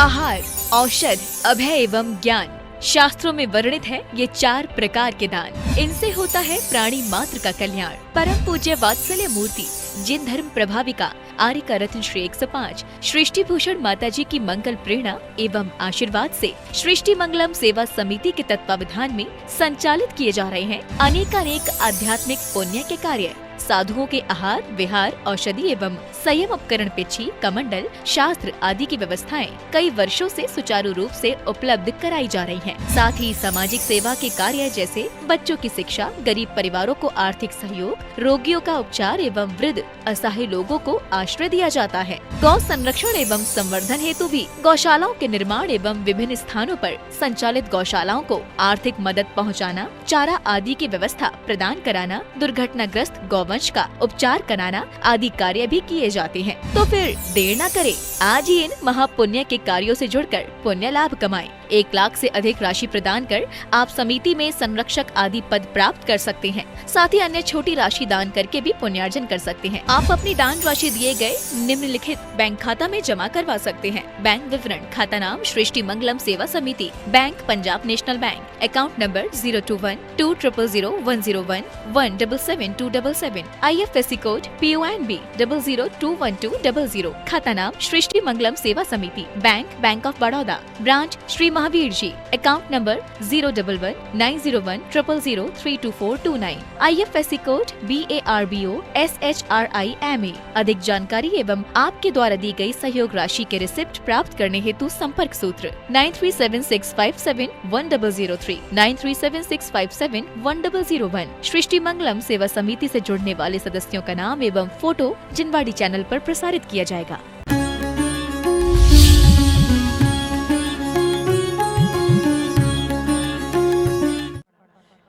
आहार, औषध, अभय एवं ज्ञान। शास्त्रों में वर्णित है ये 4 प्रकार के दान। इनसे होता है प्राणी मात्र का कल्याण। परम पूज्य वात्सल्य मूर्ति जिन धर्म प्रभाविका आर्य रत्न श्री 105 सृष्टि भूषण माता जी की मंगल प्रेरणा एवं आशीर्वाद से सृष्टि मंगलम सेवा समिति के तत्वावधान में संचालित किए जा रहे हैं अनेकानेक आध्यात्मिक पुण्य के कार्य। साधुओं के आहार, विहार, औषधि एवं संयम उपकरण, पिछी, कमंडल, शास्त्र आदि की व्यवस्थाएं कई वर्षों से सुचारू रूप से उपलब्ध कराई जा रही हैं। साथ ही सामाजिक सेवा के कार्य जैसे बच्चों की शिक्षा, गरीब परिवारों को आर्थिक सहयोग, रोगियों का उपचार एवं वृद्ध असहाय लोगों को आश्रय दिया जाता है। गौ संरक्षण एवं संवर्धन हेतु भी गौशालाओं के निर्माण एवं विभिन्न स्थानों पर संचालित गौशालाओं को आर्थिक मदद पहुँचाना, चारा आदि की व्यवस्था प्रदान कराना, दुर्घटनाग्रस्त गौवंश का उपचार कराना आदि कार्य भी किए जाते हैं। तो फिर देर न करें, आज ही इन महापुण्य के कार्यों से जुड़कर पुण्य लाभ कमाएं। 1 लाख से अधिक राशि प्रदान कर आप समिति में संरक्षक आदि पद प्राप्त कर सकते हैं। साथ ही अन्य छोटी राशि दान करके भी पुण्यार्जन कर सकते हैं। आप अपनी दान राशि दिए गए निम्नलिखित बैंक खाता में जमा करवा सकते हैं। बैंक विवरण: खाता नाम Srishti Mangalam Seva Samiti, bank Punjab National Bank, account number 021200101777277, IFSC code PONB 0021200। खाता नाम Srishti Mangalam Seva Samiti, Bank of Baroda, branch Shri Mahavir ji, account number 011901000032429, IFSC code BARBO SHRIMA। अधिक जानकारी एवं आपके द्वारा दी गई सहयोग राशि के रिसिप्ट प्राप्त करने हेतु संपर्क सूत्र 9376571003, 9376571001। सृष्टि मंगलम सेवा समिति से जुड़ने वाले सदस्यों का नाम एवं फोटो जिनवाड़ी चैनल पर प्रसारित किया जाएगा।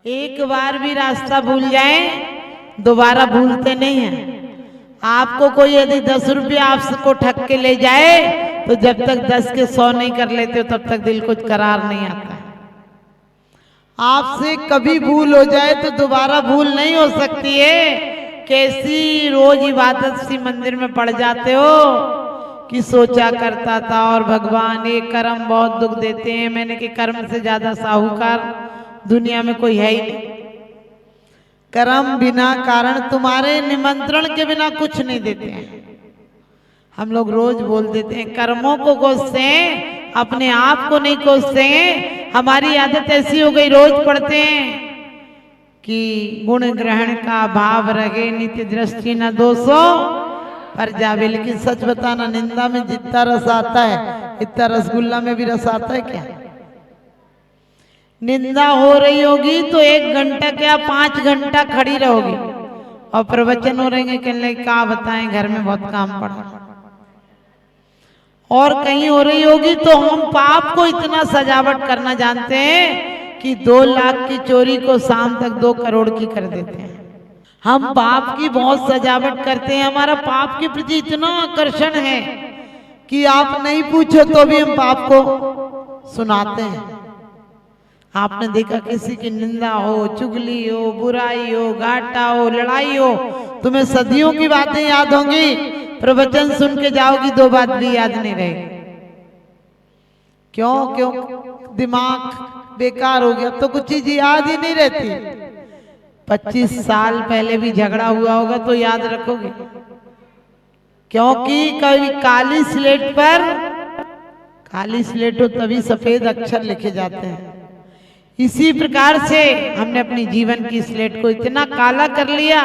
एक बार भी रास्ता भूल जाए दोबारा भूलते नहीं हैं। आपको कोई यदि 10 रुपया आपको ठग के ले जाए तो जब तक 10 के 100 नहीं कर लेते हो तब तक दिल को करार नहीं आता है। आपसे कभी भूल हो जाए तो दोबारा भूल नहीं हो सकती है। कैसी रोज इबादत सी मंदिर में पड़ जाते हो कि सोचा करता था और भगवान ये कर्म बहुत दुख देते हैं। मैंने कि कर्म से ज्यादा साहूकार दुनिया में कोई है ही नहीं। कर्म बिना कारण तुम्हारे निमंत्रण के बिना कुछ नहीं देते हैं। हम लोग रोज बोल देते हैं कर्मों को कोसते हैं, अपने आप को नहीं कोसते हैं। हमारी आदत ऐसी हो गई, रोज पढ़ते हैं कि गुण ग्रहण का भाव रहे, नित्य दृष्टि न दोषो पर जावे। लेकिन सच बताना, निंदा में जितना रस आता है इतना रसगुल्ला में भी रस आता है क्या? निंदा हो रही होगी तो 1 घंटा क्या 5 घंटा खड़ी रहोगी, और प्रवचन हो रहेंगे कहने क्या बताएं घर में बहुत काम पड़ा। और कहीं हो रही होगी तो हम पाप को इतना सजावट करना जानते हैं कि 2 लाख की चोरी को शाम तक 2 करोड़ की कर देते हैं। हम पाप की बहुत सजावट करते हैं। हमारा पाप के प्रति इतना आकर्षण है कि आप नहीं पूछो तो भी हम पाप को सुनाते हैं। आपने देखा किसी की निंदा हो, चुगली हो, बुराई हो, घाटा हो, लड़ाई हो, तुम्हें सदियों की बातें याद होंगी, प्रवचन सुन के जाओगी 2 बात भी याद नहीं रहेगी। क्यों? दिमाग बेकार हो गया, तो कुछ चीज याद ही नहीं रहती। 25 साल पहले भी झगड़ा हुआ होगा तो याद रखोगे, क्योंकि कभी काली स्लेट हो तभी सफेद अक्षर लिखे जाते हैं। इसी प्रकार से हमने अपनी जीवन की स्लेट को इतना काला कर लिया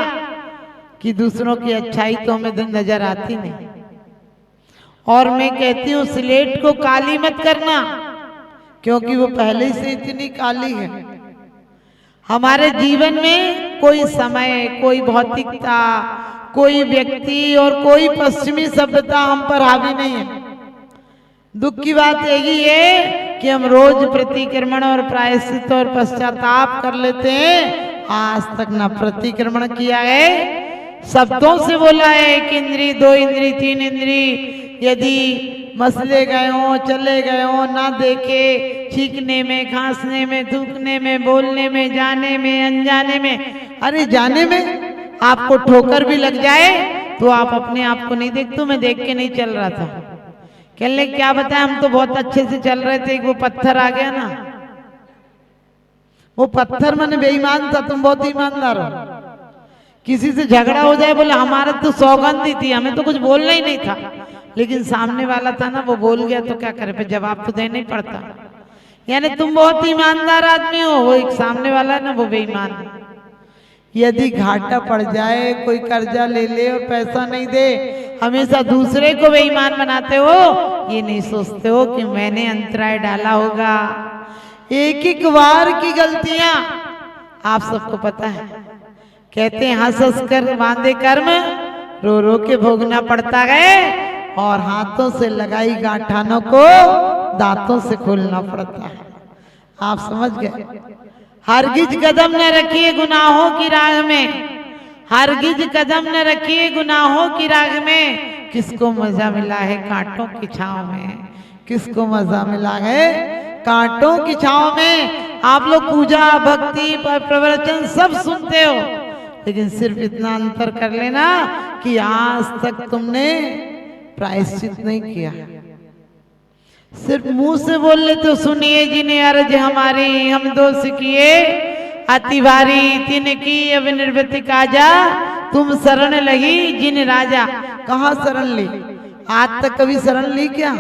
कि दूसरों की अच्छाई तो हमें नजर आती नहीं। और मैं कहती हूँ स्लेट को काली मत करना, क्योंकि वो पहले से इतनी काली है। हमारे जीवन में कोई समय, कोई भौतिकता, कोई व्यक्ति और कोई पश्चिमी सभ्यता हम पर हावी नहीं है। दुख की बात यही है कि हम रोज प्रतिक्रमण और प्रायश्चित और पश्चाताप कर लेते हैं। आज तक न प्रतिक्रमण किया है, शब्दों से बोला है 1 इंद्री, 2 इंद्री, 3 इंद्री, यदि मसले गए हो, चले गए हो, ना देखे, छींकने में, खांसने में, थूकने में, बोलने में, जाने में, अनजाने में। अरे जाने में आपको ठोकर भी लग जाए तो आप अपने आप को नहीं देखते। मैं देख के नहीं चल रहा था कहने क्या बताएं, हम तो बहुत अच्छे से चल रहे थे, वो पत्थर आ गया ना। वो पत्थर मैंने बेईमान था, तुम बहुत ईमानदार हो। किसी से झगड़ा हो जाए, बोले हमारा तो सौगंध ही थी, हमें तो कुछ बोलना ही नहीं था, लेकिन सामने वाला था ना वो बोल गया तो क्या करे, फिर जवाब तो देना ही पड़ता। यानी तुम बहुत ईमानदार आदमी हो, वो एक सामने वाला है ना वो बेईमान है। यदि घाटा पड़ जाए, कोई कर्जा ले ले और पैसा नहीं दे, हमेशा दूसरे को बेईमान बनाते हो, ये नहीं सोचते हो कि मैंने अंतराय डाला होगा। एक एक बार की गलतियां आप सबको पता है। कहते हैं हंस हंस कर बांधे कर्म, रो रो के भोगना पड़ता है, और हाथों से लगाई गांठानों को दांतों से खोलना पड़ता है। आप समझ गए। हरगिज कदम न रखिए गुनाहों की राह में, हरगिज कदम न रखिए गुनाहों की राह में, किसको मजा मिला है कांटों की छांव में, किसको मजा मिला है कांटों की छांव में। आप लोग पूजा भक्ति प्रवचन सब सुनते हो, लेकिन सिर्फ इतना अंतर कर लेना कि आज तक तुमने प्रायश्चित नहीं किया। सिर्फ मुंह से बोल लेते हो, सुनिए जिन्हें अर्ज हमारी, हम दोष किए अति भारी, तिनकी अब निर्वृत्ति काजा, तुम शरण लगी जिन राजा। कहाँ शरण ली? आज तक कभी शरण ली क्या?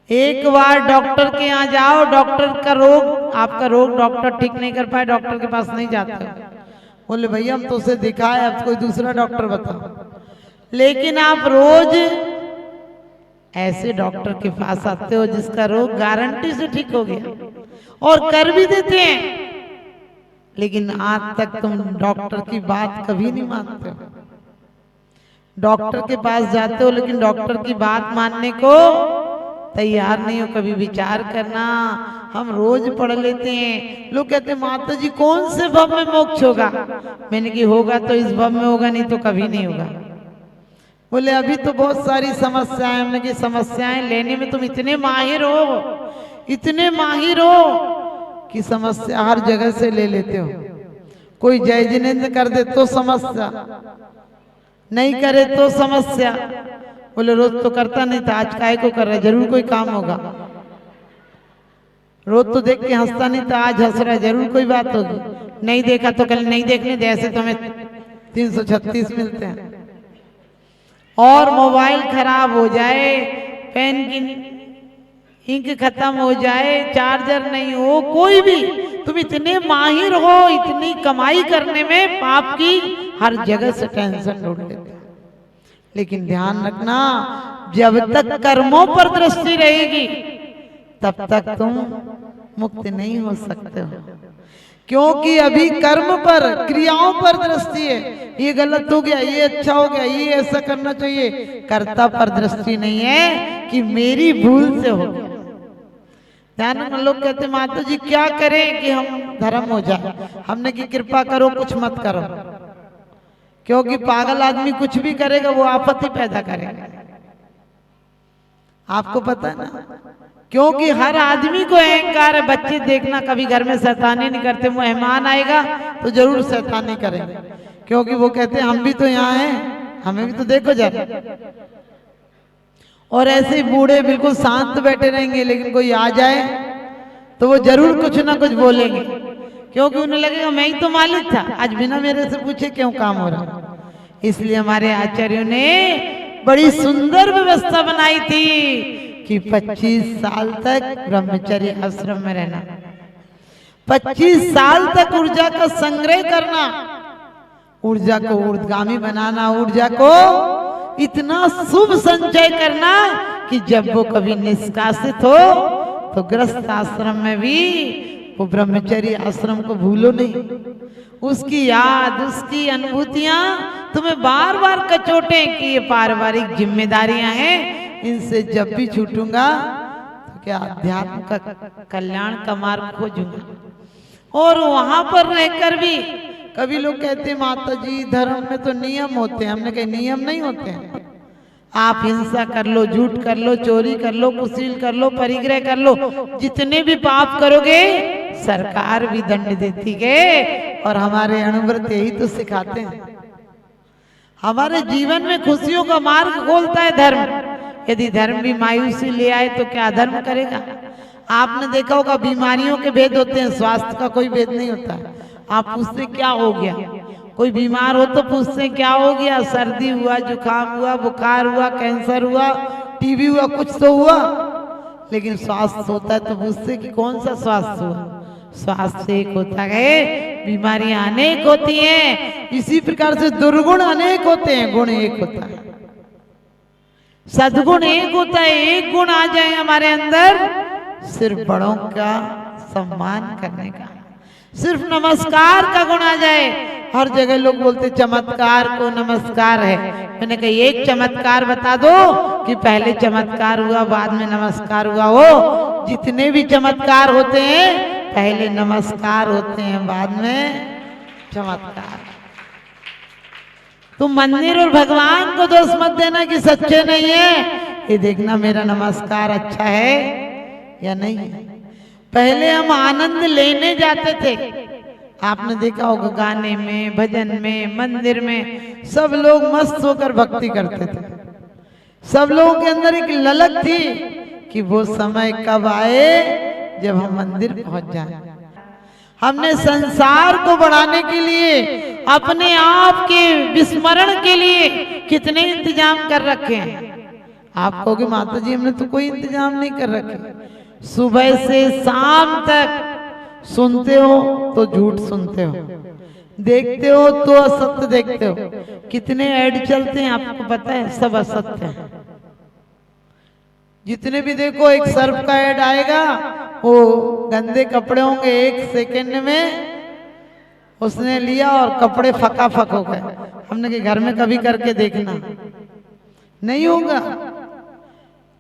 एक बार डॉक्टर के यहाँ जाओ, डॉक्टर का रोग, आपका रोग डॉक्टर ठीक नहीं कर पाए, डॉक्टर के पास नहीं जाते, बोले भैया हम तो उसे दिखाए, अब कोई दूसरा डॉक्टर बताओ। लेकिन आप रोज ऐसे डॉक्टर के पास आते हो जिसका रोग गारंटी से ठीक हो गया और कर भी देते हैं, लेकिन आज तक तुम डॉक्टर की बात कभी नहीं मानते हो। डॉक्टर के पास जाते हो लेकिन डॉक्टर की बात मानने को तैयार नहीं हो। कभी विचार करना, हम रोज पढ़ लेते हैं, लोग कहते हैं माता जी कौन से भव में मोक्ष होगा, मैंने कि होगा तो इस भव में होगा, नहीं तो कभी नहीं होगा। बोले अभी तो बहुत सारी समस्याएं, हमने की समस्याएं लेने में तुम इतने माहिर हो, इतने माहिर हो कि समस्या हर जगह से ले लेते हो। कोई जय जिनेंद्र कर दे तो समस्या, नहीं करे तो समस्या। बोले रोज तो करता नहीं था, आज काहे को कर रहा है, जरूर कोई काम होगा। रोज तो देख के हंसता नहीं था, आज हंस रहा है, जरूर कोई बात होगी। नहीं देखा तो कल नहीं देखने दे, ऐसे तो हमें 336 मिलते हैं। और मोबाइल खराब हो जाए, पेन की इंक खत्म हो जाए, चार्जर नहीं हो, कोई भी, तुम इतने माहिर हो इतनी कमाई करने में, पाप की हर जगह से टेंशन ढूंढ लेते। लेकिन ध्यान रखना, जब तक कर्मों पर दृष्टि रहेगी तब तक तुम मुक्त नहीं हो सकते हो, क्योंकि अभी कर्म पर, क्रियाओं पर दृष्टि है। ये गलत हो गया, ये अच्छा हो गया, ये ऐसा करना चाहिए, कर्ता पर दृष्टि नहीं है कि मेरी भूल से हो गया। ध्यान में लोग कहते माता जी क्या करें कि हम धर्म हो जाए, हमने की कृपा करो कुछ मत करो, क्योंकि पागल आदमी कुछ भी करेगा वो आपत्ति पैदा करेगा। आपको पता है ना, क्योंकि हर आदमी को अहंकार है। बच्चे देखना कभी घर में शैतानी नहीं करते, मेहमान आएगा तो जरूर शैतानी करेंगे, क्योंकि वो कहते हैं हम भी तो यहाँ हैं, हमें भी तो देखो जरा। और ऐसे ही बूढ़े बिल्कुल शांत बैठे रहेंगे, लेकिन कोई आ जाए तो वो जरूर कुछ ना कुछ बोलेंगे, क्योंकि उन्हें लगेगा मैं ही तो मालिक था, आज बिना मेरे से पूछे क्यों काम हो रहा। इसलिए हमारे आचार्यों ने बड़ी सुंदर व्यवस्था बनाई थी कि 25 साल तक ब्रह्मचर्य आश्रम में रहना, 25 साल तक ऊर्जा का संग्रह करना, ऊर्जा को ऊर्ध्वगामी बनाना, ऊर्जा को इतना शुभ संचय करना कि जब वो कभी निष्कासित हो तो गृहस्थ आश्रम में भी वो ब्रह्मचर्य आश्रम को भूलो नहीं। उसकी याद, उसकी अनुभूतियां तुम्हें बार बार कचोटे कि ये पारिवारिक जिम्मेदारियां हैं, इनसे जब भी छूटूंगा तो क्या अध्यात्म का कल्याण का मार्ग खोजूंगा। और वहां पर रहकर भी कभी लोग कहते माता जी धर्म में तो नियम होते हैं, हमने कहा नियम नहीं होते हैं। आप हिंसा कर लो, झूठ कर लो, चोरी कर लो, कुशील कर लो, परिग्रह कर लो, जितने भी पाप करोगे सरकार भी दंड देती है। और हमारे अणुव्रत यही तो सिखाते हैं। हमारे जीवन में खुशियों का मार्ग खोलता है धर्म, यदि धर्म भी मायूसी ले आए तो क्या अधर्म करेगा? आपने देखा होगा बीमारियों के भेद होते हैं, स्वास्थ्य का कोई भेद नहीं होता। आप पूछते क्या हो गया, कोई बीमार हो तो पूछते क्या हो गया, सर्दी हुआ, जुकाम हुआ, बुखार हुआ, कैंसर हुआ, टीबी हुआ, कुछ तो हुआ। लेकिन स्वास्थ्य होता है तो पूछते कि कौन सा स्वास्थ्य हुआ? स्वास्थ्य एक होता है, बीमारियां अनेक होती हैं। इसी प्रकार से दुर्गुण अनेक होते हैं, गुण एक होता है। सद्गुण एक होता है। एक गुण आ जाए हमारे अंदर, सिर्फ बड़ों का सम्मान करने का, सिर्फ नमस्कार का गुण आ जाए। हर जगह लोग बोलते चमत्कार को नमस्कार है। मैंने कहा एक चमत्कार बता दो कि पहले चमत्कार हुआ बाद में नमस्कार हुआ हो। जितने भी चमत्कार होते हैं पहले नमस्कार होते हैं बाद में चमत्कार। तुम मंदिर और भगवान को दोष मत देना कि सच्चे नहीं है, ये देखना मेरा नमस्कार अच्छा है या नहीं है। पहले हम आनंद लेने जाते थे। आपने देखा होगा गाने में, भजन में, मंदिर में सब लोग मस्त होकर भक्ति करते थे। सब लोगों के अंदर एक ललक थी कि वो समय कब आए जब हम मंदिर पहुंच जाएं। हमने संसार को बढ़ाने के लिए, अपने आप के विस्मरण के लिए कितने इंतजाम कर रखे हैं। आप कहोगे माता जी हमने तो कोई इंतजाम नहीं कर रखे। सुबह से शाम तक सुनते हो तो झूठ सुनते हो, देखते हो तो असत्य देखते हो। कितने ऐड चलते हैं आपको पता है? सब असत्य है। जितने भी देखो, एक सर्फ का ऐड आएगा, वो गंदे कपड़े होंगे, 1 सेकंड में उसने लिया और कपड़े फकाफक हो गए। हमने के घर में कभी करके देखना नहीं होगा,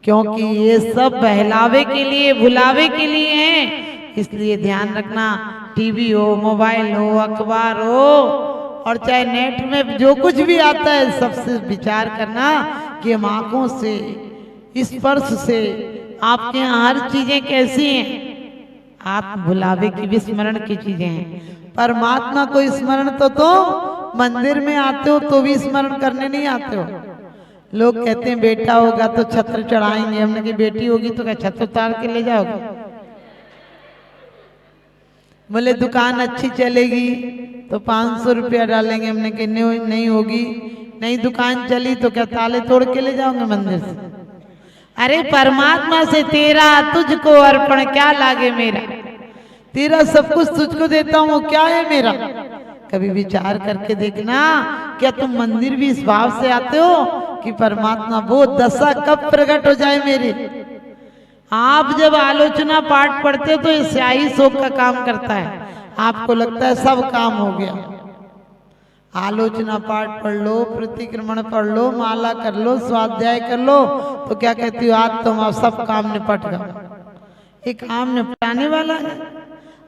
क्योंकि ये सब बहलावे के लिए, भुलावे के लिए हैं। इसलिए ध्यान रखना, टीवी हो, मोबाइल हो, अखबार हो और चाहे नेट में जो कुछ भी आता है, सबसे विचार करना कि हम आंखों से, स्पर्श से आपके यहाँ हर चीजें कैसी हैं? आत्म भुलावे की, विस्मरण की चीजें हैं। परमात्मा को स्मरण तो मंदिर में आते हो तो भी स्मरण करने नहीं आते हो। लोग कहते हैं बेटा होगा तो छत्र चढ़ाएंगे। हमने कहा बेटी होगी तो क्या छत्र उतार के ले जाओगे? बोले दुकान अच्छी चलेगी तो 500 रुपया डालेंगे। हमने कहा नहीं होगी। नहीं दुकान चली तो क्या ताले तोड़ के ले जाओगे मंदिर से? अरे परमात्मा से तेरा तुझको अर्पण क्या लागे मेरा, तेरा सब कुछ तुझको देता हूँ, वो क्या है मेरा? कभी विचार करके देखना, क्या तुम मंदिर भी इस भाव से आते हो कि परमात्मा वो दशा कब प्रकट हो जाए मेरी? आप जब आलोचना पाठ पढ़ते हो तो ये स्याही शोक का काम करता है। आपको लगता है सब काम हो गया। आलोचना पाठ पढ़ लो, प्रतिक्रमण पढ़ लो, माला कर लो, स्वाध्याय कर लो, तो क्या कहती हो? आज तो हम सब काम निपट गए। ये काम निपटाने वाला है?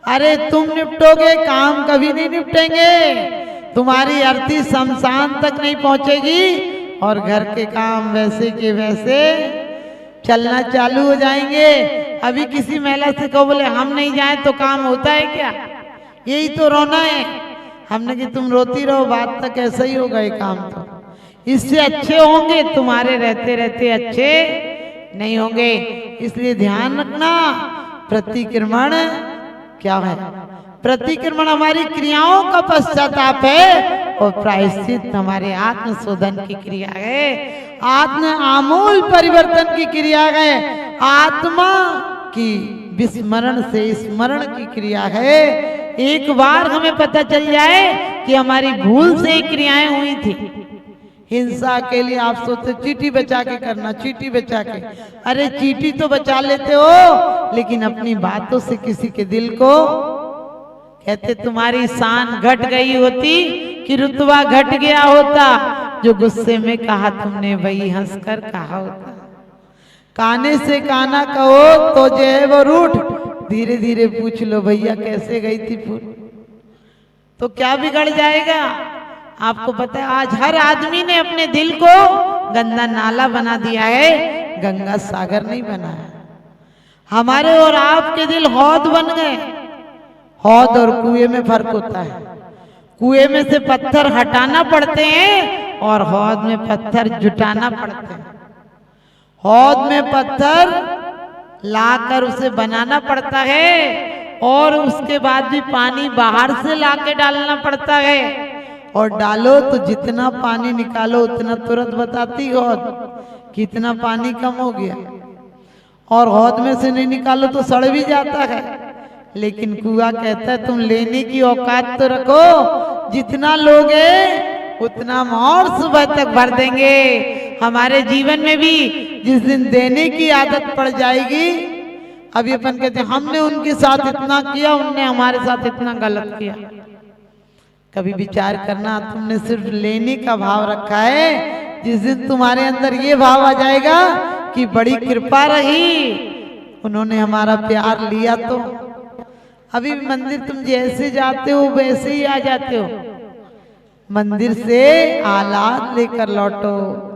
अरे तुम निपटोगे, काम कभी नहीं निपटेंगे। तुम्हारी अर्थी शमशान तक नहीं पहुंचेगी और घर के काम वैसे के वैसे चलना चालू हो जाएंगे। अभी किसी महिला से कहो बोले हम नहीं जाए तो काम होता है क्या? यही तो रोना है। हमने कि तुम रोती रहो, बात तक ऐसा ही होगा। ये काम तो इससे अच्छे होंगे, तुम्हारे रहते रहते अच्छे नहीं होंगे। इसलिए ध्यान रखना, प्रतिक्रमण क्या है? प्रतिक्रमण हमारी क्रियाओं का पश्चाताप है और प्रायश्चित हमारे आत्मशोधन की क्रिया है, आत्म आमूल परिवर्तन की क्रिया है, आत्मा की विस्मरण से स्मरण की क्रिया है। एक बार हमें पता चल जाए कि हमारी भूल से ही क्रियाएं हुई थी। हिंसा के लिए आप सोचते चीटी बचा के करना, चीटी बचा के। अरे चीटी तो बचा लेते हो, लेकिन अपनी बातों से किसी के दिल को, कहते तुम्हारी शान घट गई होती कि रुतबा घट गया होता। जो गुस्से में कहा तुमने वही हंसकर कहा होता। काने से काना कहो तो जो है वो रूठ, धीरे धीरे पूछ लो भैया कैसे गई थी फूल, तो क्या बिगड़ जाएगा? आपको पता है आज हर आदमी ने अपने दिल को गंदा नाला बना दिया है, गंगा सागर नहीं बनाया। हमारे और आपके दिल हौद बन गए। हौद और कुएं में फर्क होता है। कुएं में से पत्थर हटाना पड़ते हैं और हौद में पत्थर जुटाना पड़ते हैं। हौद में पत्थर लाकर उसे बनाना पड़ता है और उसके बाद भी पानी बाहर से लाके डालना पड़ता है, और डालो तो जितना पानी निकालो उतना तुरंत बताती हौद कितना पानी कम हो गया, और हौद में से नहीं निकालो तो सड़ भी जाता है। लेकिन कुआं कहता है तुम लेने की औकात तो रखो, जितना लोगे उतना हम और सुबह तक भर देंगे। हमारे जीवन में भी जिस दिन देने की आदत पड़ जाएगी, अभी अपन कहते हैं हमने उनके साथ इतना किया, उनने हमारे साथ इतना गलत किया। कभी विचार करना, तुमने सिर्फ लेने का भाव रखा है, जिस दिन तुम्हारे अंदर ये भाव आ जाएगा कि बड़ी कृपा रही, उन्होंने हमारा प्यार लिया, तो अभी मंदिर तुम जैसे जाते हो वैसे ही आ जाते हो। मंदिर से आलाद लेकर लौटो।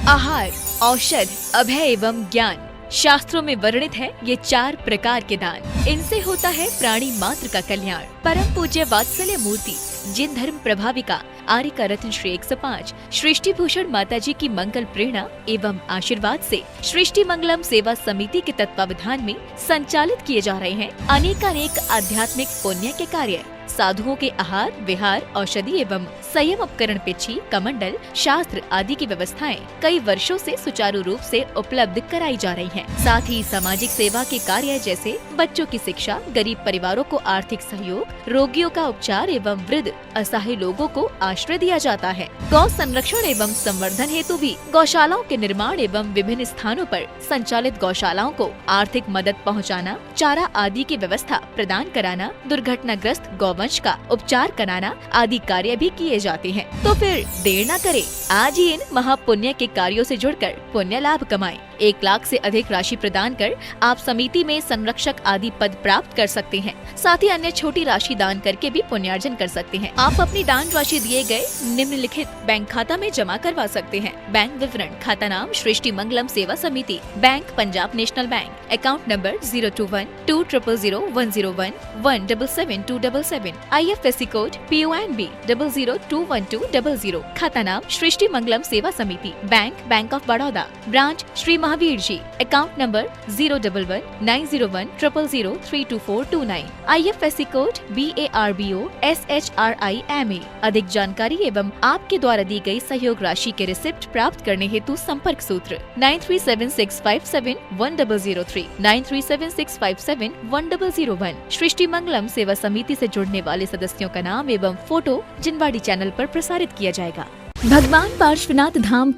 आहार, औषध, अभय एवं ज्ञान शास्त्रों में वर्णित है ये 4 प्रकार के दान। इनसे होता है प्राणी मात्र का कल्याण। परम पूज्य वात्सल्य मूर्ति जिन धर्म प्रभाविका आर्य रत्न श्री 105 सृष्टि भूषण माता जी की मंगल प्रेरणा एवं आशीर्वाद से सृष्टि मंगलम सेवा समिति के तत्वावधान में संचालित किए जा रहे हैं अनेकानेक आध्यात्मिक पुण्य के कार्य। साधुओं के आहार, विहार, औषधि एवं संयम उपकरण, पिछी, कमंडल, शास्त्र आदि की व्यवस्थाएं कई वर्षों से सुचारू रूप से उपलब्ध कराई जा रही हैं। साथ ही सामाजिक सेवा के कार्य जैसे बच्चों की शिक्षा, गरीब परिवारों को आर्थिक सहयोग, रोगियों का उपचार एवं वृद्ध असहाय लोगों को आश्रय दिया जाता है। गौ संरक्षण एवं संवर्धन हेतु भी गौशालाओं के निर्माण एवं विभिन्न स्थानों पर संचालित गौशालाओं को आर्थिक मदद पहुँचाना, चारा आदि की व्यवस्था प्रदान कराना, दुर्घटनाग्रस्त गौवंश का उपचार कराना आदि कार्य भी किए जाते हैं। तो फिर देर न करें, आज ही इन महापुण्य के कार्यों से जुड़कर पुण्य लाभ कमाएं। 1 लाख से अधिक राशि प्रदान कर आप समिति में संरक्षक आदि पद प्राप्त कर सकते हैं। साथ ही अन्य छोटी राशि दान करके भी पुण्यार्जन कर सकते हैं। आप अपनी दान राशि दिए गए निम्नलिखित बैंक खाता में जमा करवा सकते हैं। बैंक विवरण: खाता नाम Srishti Mangalam Seva Samiti, bank Punjab National Bank, account number 021-2001-177-277, IFSC code PONB 0021200, खाता नाम Srishti Mangalam Seva Samiti, Bank of Baroda, branch Shri Mahavir ji, account number 011-901-000-32429, IFSC code BARBO SHRIMA। अधिक जानकारी एवं आपके द्वारा दी गई सहयोग राशि के रिसिप्ट प्राप्त करने हेतु संपर्क सूत्र 9376571003, 9376571001। सृष्टि मंगलम सेवा समिति से जुड़ने वाले सदस्यों का नाम एवं फोटो जिनवाड़ी चैनल पर प्रसारित किया जाएगा। भगवान पार्श्वनाथ धाम